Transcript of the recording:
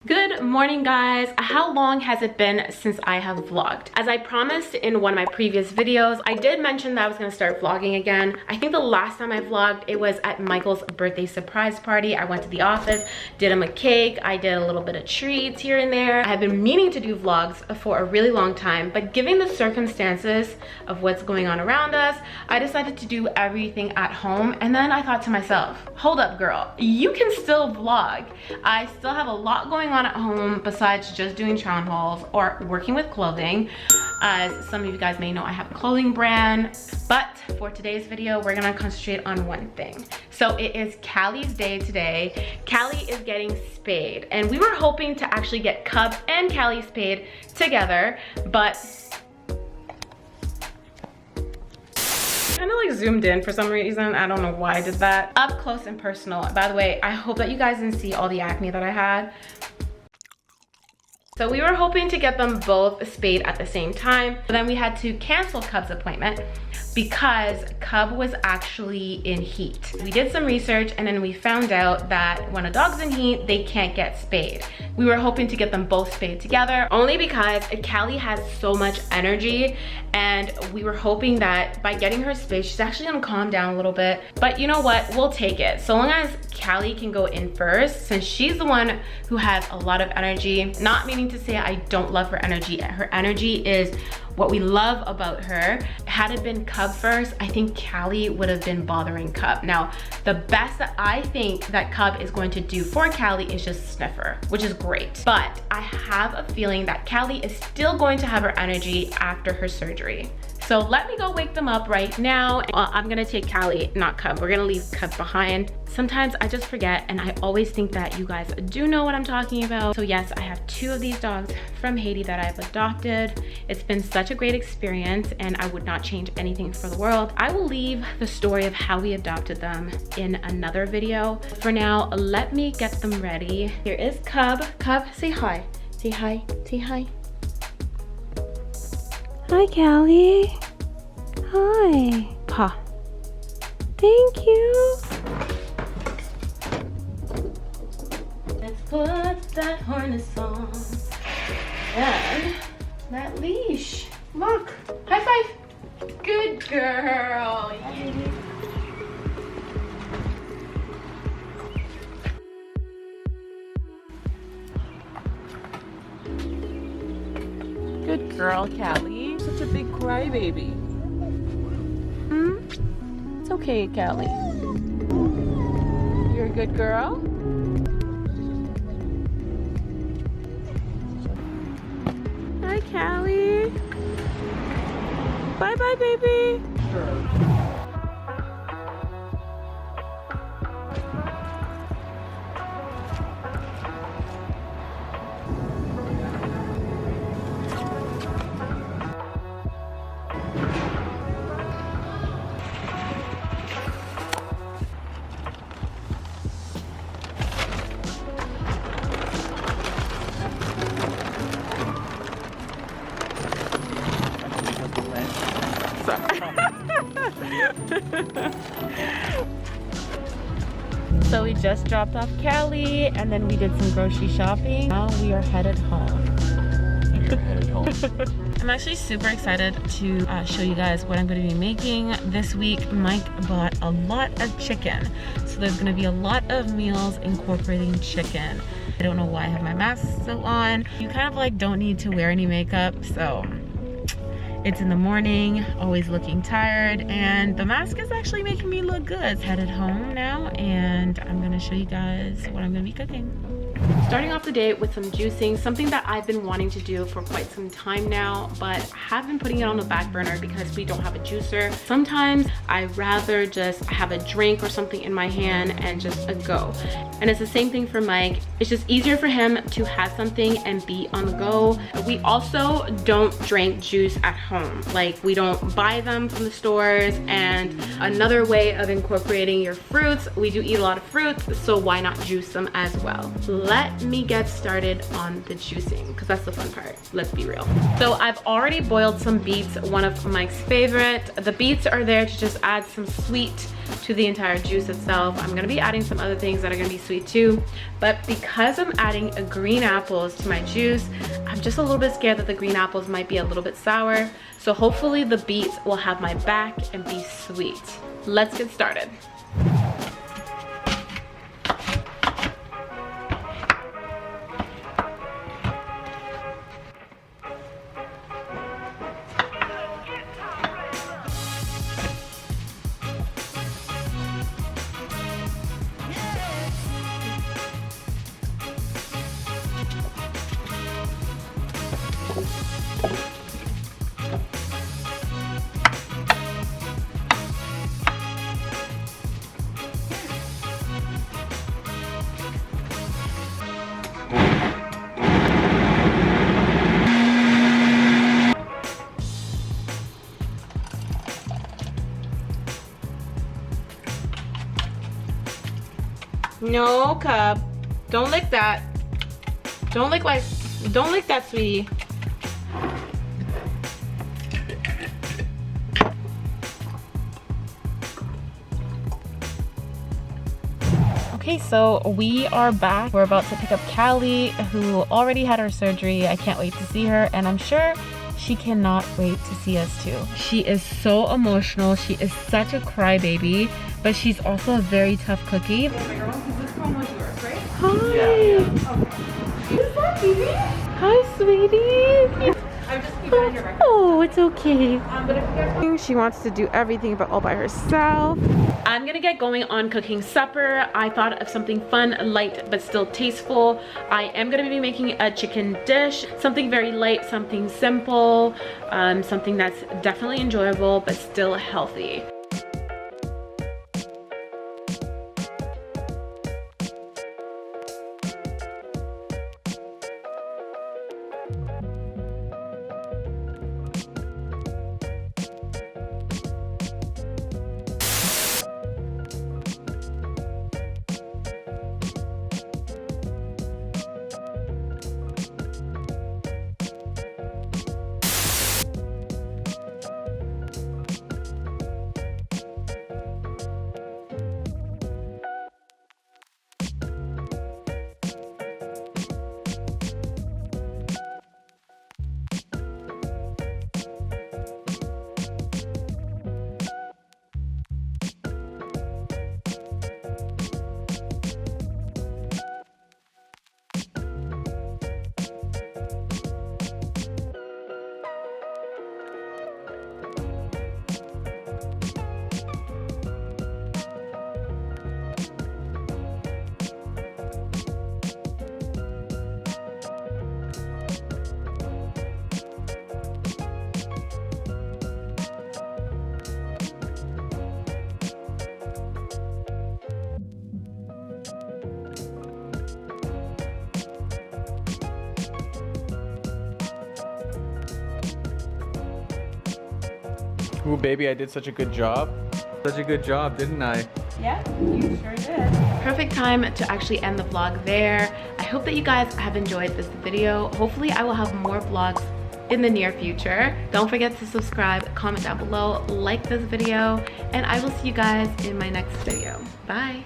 Good morning, guys. How long has it been since I have vlogged? As I promised in one of my previous videos, I did mention that I was going to start vlogging again. I think the last time I vlogged, it was at Michael's birthday surprise party. I went to the office, did him a cake, I did a little bit of treats here and there. I have been meaning to do vlogs for a really long time, but given the circumstances of what's going on around us, I decided to do everything at home. And then I thought to myself, hold up, girl, you can still vlog. I still have a lot going on at home besides just doing town halls or working with clothing. As some of you guys may know, I have a clothing brand, but for today's video we're gonna concentrate on one thing. So it is Callie's day today. Callie is getting spayed, and we were hoping to actually get Cub and Callie spayed together, but kind of like zoomed in for some reason. I don't know why I did that. Up close and personal. By the way, I hope that you guys didn't see all the acne that I had. So we were hoping to get them both spayed at the same time, but then we had to cancel Cub's appointment because Cub was actually in heat. We did some research and then we found out that when a dog's in heat, they can't get spayed. We were hoping to get them both spayed together only because Callie has so much energy, and we were hoping that by getting her spayed, she's actually gonna calm down a little bit. But you know what, we'll take it. So long as Callie can go in first, since she's the one who has a lot of energy. Not meaning to say I don't love her energy. Her energy is what we love about her. Had it been Cub first, I think Callie would have been bothering Cub. Now, the best that I think that Cub is going to do for Callie is just sniff her, which is great. But I have a feeling that Callie is still going to have her energy after her surgery. So let me go wake them up right now. I'm gonna take Callie, not Cub. We're gonna leave Cub behind. Sometimes I just forget, and I always think that you guys do know what I'm talking about. So yes, I have two of these dogs from Haiti that I've adopted. It's been such a great experience, and I would not change anything for the world. I will leave the story of how we adopted them in another video. For now, let me get them ready. Here is Cub. Cub, say hi. Say hi. Say hi. Hi, Callie. Hi. Paw. Thank you. Let's put that harness on. And that leash. Look. High five. Good girl. Yay. Good girl, Callie. Such a big crybaby. It's okay, Callie. You're a good girl. Hi, Callie. Bye-bye, baby. So we just dropped off Callie, and then we did some grocery shopping. Now we are headed home. I'm actually super excited to show you guys what I'm going to be making this week. Mike bought a lot of chicken, so there's going to be a lot of meals incorporating chicken. I don't know why I have my mask still on. You kind of like don't need to wear any makeup, so it's in the morning, always looking tired, and the mask is actually making me look good. Headed home now, and I'm gonna show you guys what I'm gonna be cooking. Starting off the day with some juicing, something that I've been wanting to do for quite some time now, but have been putting it on the back burner because we don't have a juicer. Sometimes I'd rather just have a drink or something in my hand and just a go. And it's the same thing for Mike. It's just easier for him to have something and be on the go. We also don't drink juice at home. Like, we don't buy them from the stores. And another way of incorporating your fruits, we do eat a lot of fruits, so why not juice them as well? let me get started on the juicing, because that's the fun part, let's be real. So I've already boiled some beets, one of Mike's favorite. The beets are there to just add some sweet to the entire juice itself. I'm gonna be adding some other things that are gonna be sweet too, but because I'm adding green apples to my juice, I'm just a little bit scared that the green apples might be a little bit sour. So hopefully the beets will have my back and be sweet. Let's get started. No, Cub. Don't lick that. Don't lick that, sweetie. Okay, so we are back. We're about to pick up Callie, who already had her surgery. I can't wait to see her, and I'm sure she cannot wait to see us too. She is so emotional. She is such a crybaby, but she's also a very tough cookie. Hi. Yeah. Who's that, baby? Hi, sweetie. I'm just keeping on your record. Oh, it's okay. But if you guys, She wants to do everything but all by herself. I'm gonna get going on cooking supper. I thought of something fun, light, but still tasteful. I am gonna be making a chicken dish, something very light, something simple, something that's definitely enjoyable, but still healthy. Ooh, baby, I did such a good job. Such a good job, didn't I? Yeah, you sure did. Perfect time to actually end the vlog there. I hope that you guys have enjoyed this video. Hopefully I will have more vlogs in the near future. Don't forget to subscribe, comment down below, like this video, and I will see you guys in my next video. Bye.